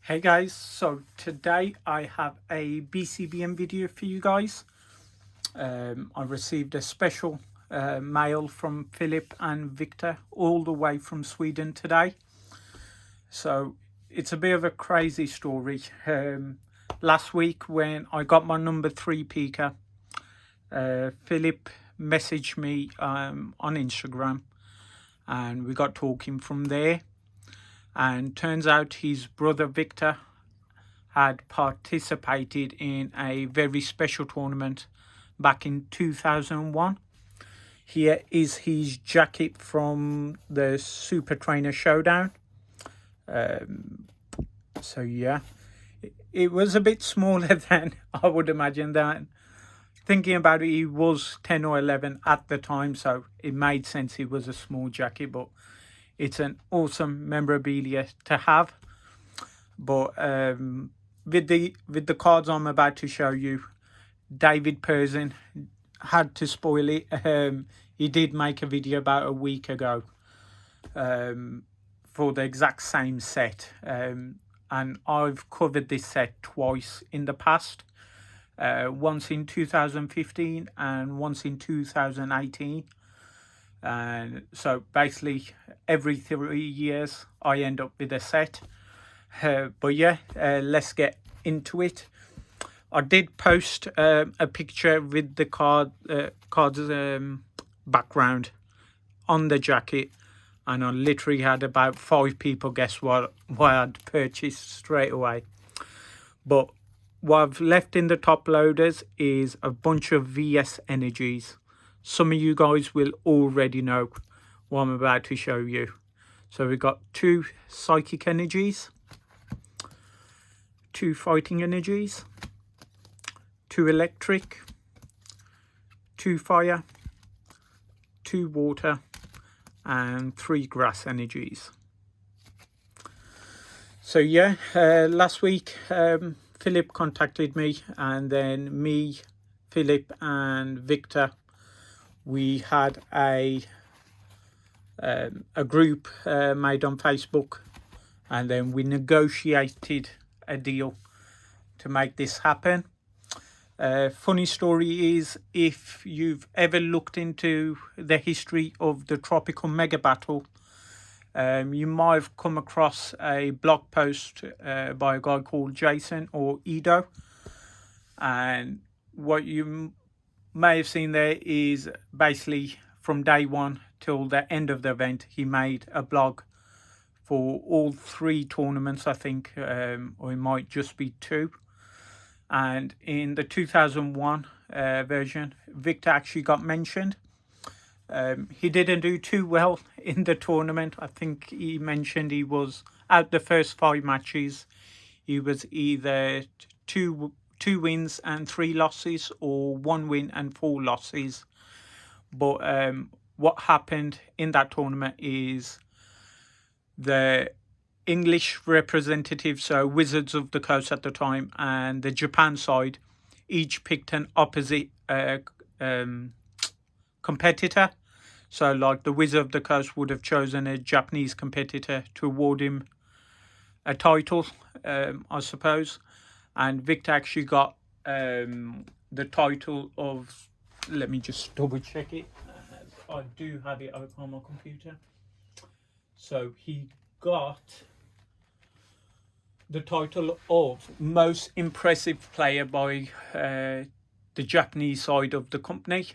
Hey guys, so today I have a BCBM video for you guys. I received a special mail from Philip and Victor all the way from Sweden today. So it's a bit of a crazy story. Last week when I got my number 3 peaker, Philip messaged me on Instagram and we got talking from there. And turns out his brother Victor had participated in a very special tournament back in 2001. Here is his jacket from the Super Trainer Showdown. So yeah, it was a bit smaller than I would imagine. That thinking about it, he was 10 or 11 at the time, so it made sense it was a small jacket, but it's an awesome memorabilia to have. But with the cards I'm about to show you, David Persin had to spoil it. He did make a video about a week ago for the exact same set, and I've covered this set twice in the past, once in 2015 and once in 2018. And so basically every 3 years I end up with a set. But yeah, let's get into it. I did post a picture with the card's background on the jacket, and I literally had about 5 people guess what I'd purchased straight away. But what I've left in the top loaders is a bunch of VS energies. Some of you guys will already know what I'm about to show you. So we've got 2 psychic energies, 2 fighting energies, 2 electric, 2 fire, 2 water, and 3 grass energies. So yeah, last week Philip contacted me, and then me, Philip, and Victor, we had a group made on Facebook, and then we negotiated a deal to make this happen. Funny story is, if you've ever looked into the history of the Tropical Mega Battle, you might have come across a blog post by a guy called Jason or Edo, and what you may have seen there is basically from day one till the end of the event, he made a blog for all 3 tournaments, I think, or it might just be 2. And in the 2001 version, Victor actually got mentioned. He didn't do too well in the tournament. I think he mentioned he was out the first 5 matches. He was either two wins and 3 losses, or 1 win and 4 losses. But what happened in that tournament is the English representatives, so Wizards of the Coast at the time, and the Japan side, each picked an opposite competitor. So like the Wizard of the Coast would have chosen a Japanese competitor to award him a title, I suppose. And Victor actually got the title of, let me just double check it. I do have it open on my computer. So he got the title of most impressive player by the Japanese side of the company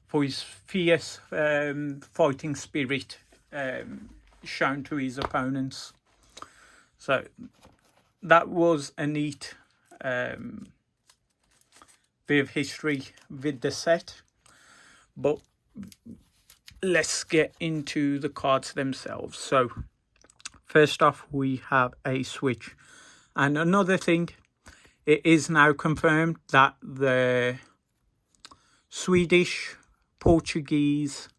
for his fierce fighting spirit shown to his opponents. So that was a neat bit of history with the set. But let's get into the cards themselves. So first off, we have a switch. And another thing, it is now confirmed that the Swedish, Portuguese,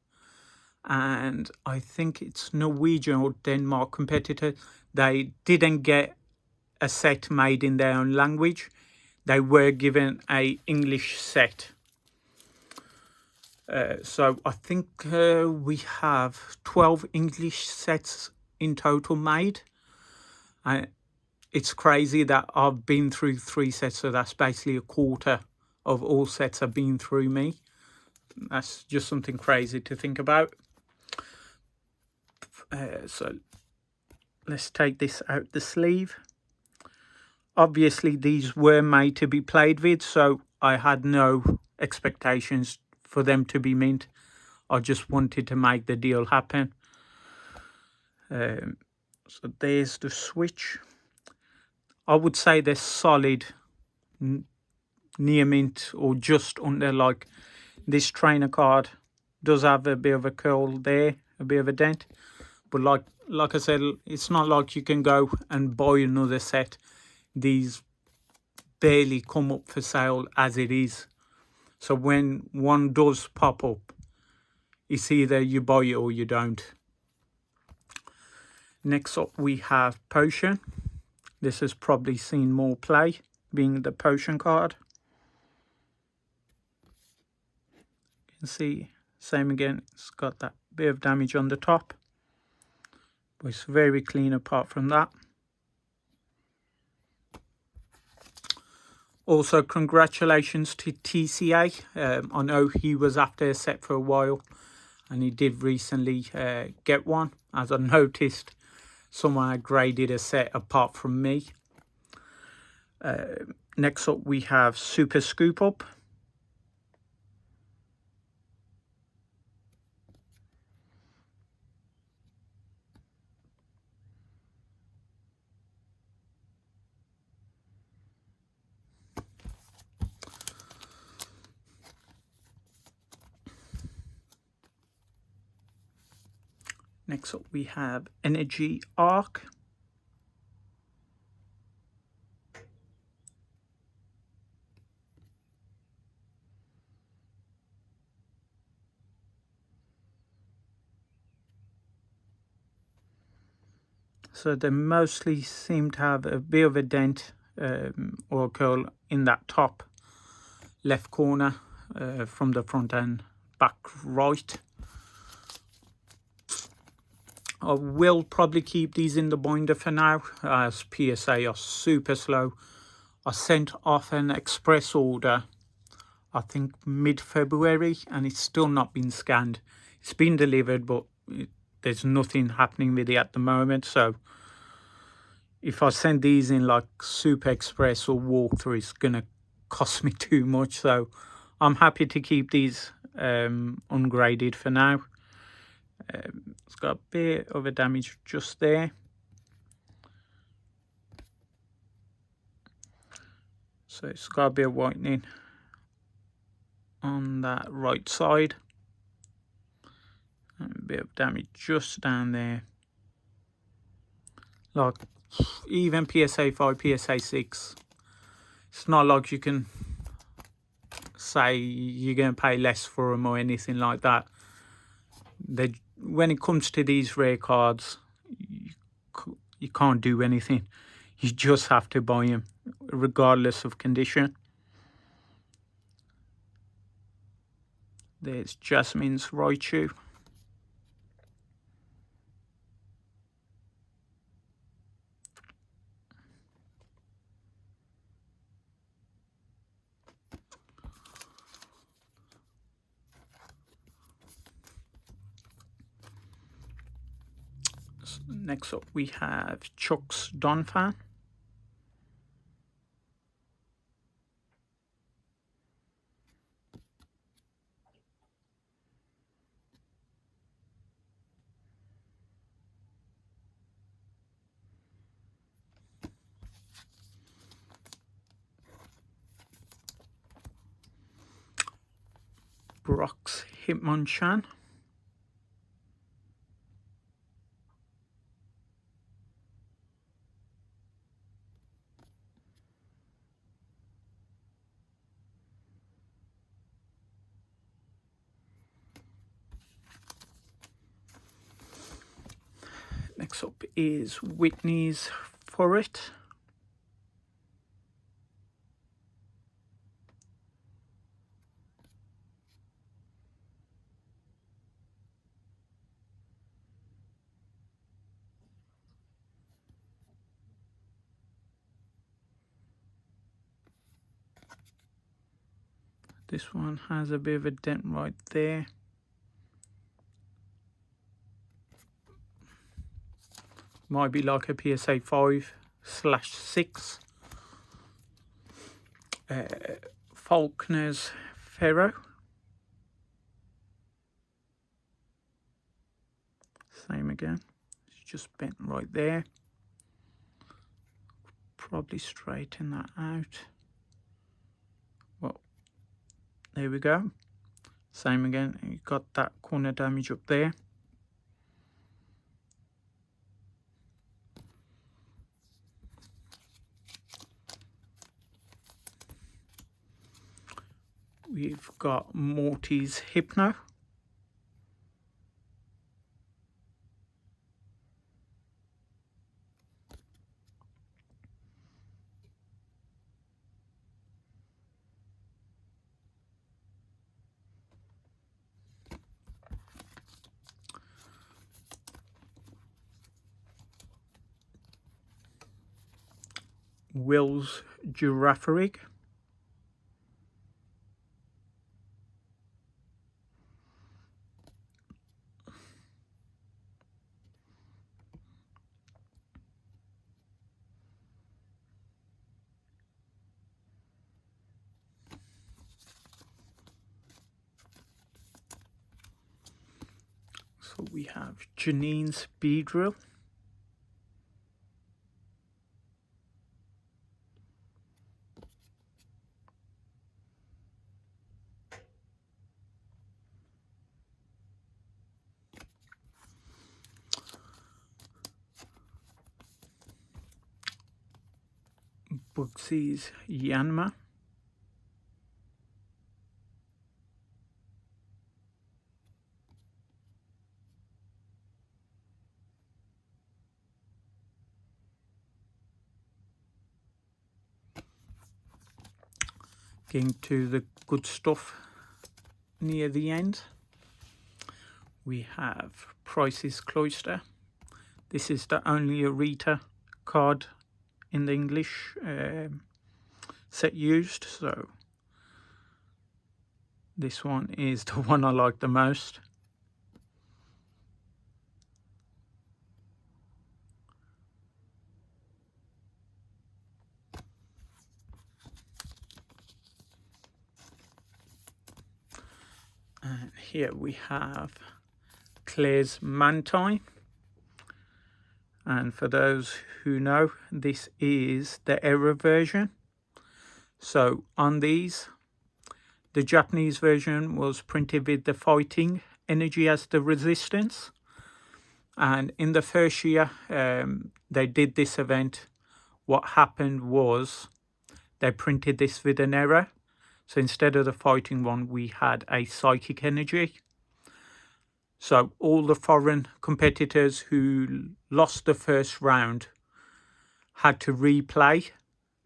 and I think it's Norwegian or Denmark competitor, they didn't get a set made in their own language. They were given a English set. So I think we have 12 English sets in total made. it's crazy that I've been through 3 sets, so that's basically a quarter of all sets have been through me. That's just something crazy to think about. So let's take this out the sleeve. Obviously these were made to be played with, so I had no expectations for them to be mint. I just wanted to make the deal happen. So there's the switch. I would say they're solid, near mint or just under. Like this trainer card does have a bit of a curl there, a bit of a dent, but like I said, it's not like you can go and buy another set. These barely come up for sale as it is, so when one does pop up, it's either you buy it or you don't. Next up we have Potion. This has probably seen more play, being the Potion card. You can see, same again, it's got that bit of damage on the top, but it's very clean apart from that. Also, congratulations to TCA. I know he was after a set for a while, and he did recently get one, as I noticed someone had graded a set apart from me. Next up we have Super Scoop Up. Next up we have Energy Arc. So they mostly seem to have a bit of a dent or a curl in that top left corner from the front and back right. I will probably keep these in the binder for now, as PSA are super slow. I sent off an express order, I think mid-February, and it's still not been scanned. It's been delivered, but there's nothing happening with it at the moment. So if I send these in like Super Express or walkthrough, it's gonna cost me too much. So I'm happy to keep these ungraded for now. It's got a bit of a damage just there. So it's got a bit of whitening on that right side. And a bit of damage just down there. Like even PSA 5, PSA 6, it's not like you can say you're going to pay less for them or anything like that. When it comes to these rare cards, you can't do anything. You just have to buy them regardless of condition. There's Jasmine's Raichu. Next up we have Chuck's Donphan. Brock's Hitmonchan. Next up is Whitney's For It. This one has a bit of a dent right there. Might be like a PSA 5/6. Faulkner's Ferro. Same again. It's just bent right there. Probably straighten that out. Well, there we go. Same again. You got that corner damage up there. We've got Morty's Hypno. Will's Giraffe Rig. So we have Janine's Beadrill. Bugsy's Yanma. Getting to the good stuff near the end. We have Price's Cloister. This is the only Arita card in the English set used, so this one is the one I like the most. And here we have Claire's Mantine. And for those who know, this is the error version. So on these, the Japanese version was printed with the fighting energy as the resistance. And in the first year they did this event, what happened was they printed this with an error. So instead of the fighting one, we had a psychic energy. So all the foreign competitors who lost the first round had to replay,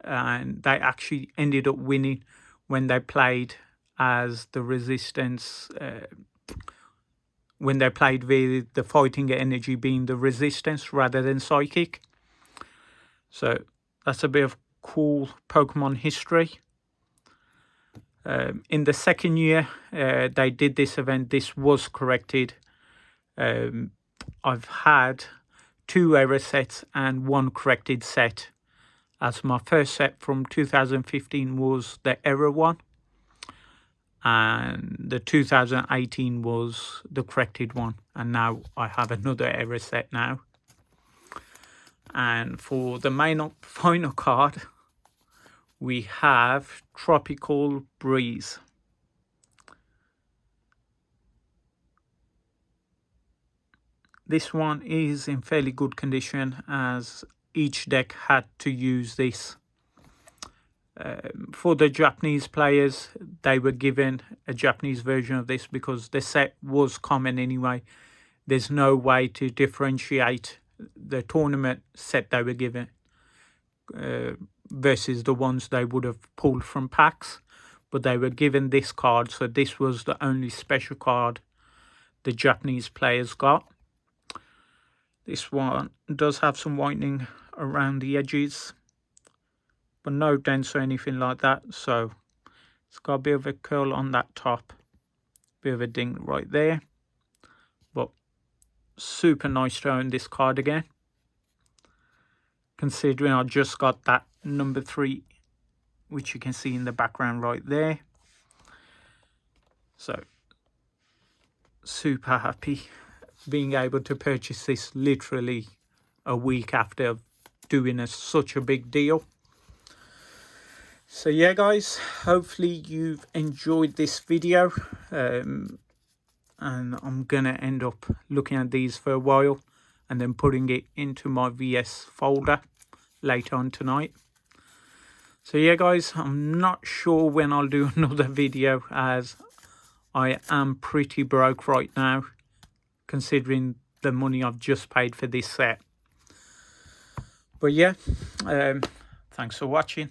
and they actually ended up winning when they played as the resistance, when they played with the fighting energy being the resistance rather than psychic. So that's a bit of cool Pokemon history. In the second year they did this event, this was corrected. I've had 2 error sets and 1 corrected set, as my first set from 2015 was the error one, and the 2018 was the corrected one, and now I have another error set now. And for the main final card, we have Tropical Breeze. This one is in fairly good condition, as each deck had to use this. For the Japanese players, they were given a Japanese version of this because the set was common anyway. There's no way to differentiate the tournament set they were given versus the ones they would have pulled from packs, but they were given this card, so this was the only special card the Japanese players got. This one does have some whitening around the edges, but no dents or anything like that, so It's got a bit of a curl on that top, bit of a ding right there, but super nice to own this card again, considering I just got that number 3, which you can see in the background right there. So super happy being able to purchase this literally a week after doing such a big deal. So yeah guys, hopefully you've enjoyed this video, and I'm gonna end up looking at these for a while and then putting it into my VS folder later on tonight. So yeah guys, I'm not sure when I'll do another video, as I am pretty broke right now considering the money I've just paid for this set. But yeah, thanks for watching.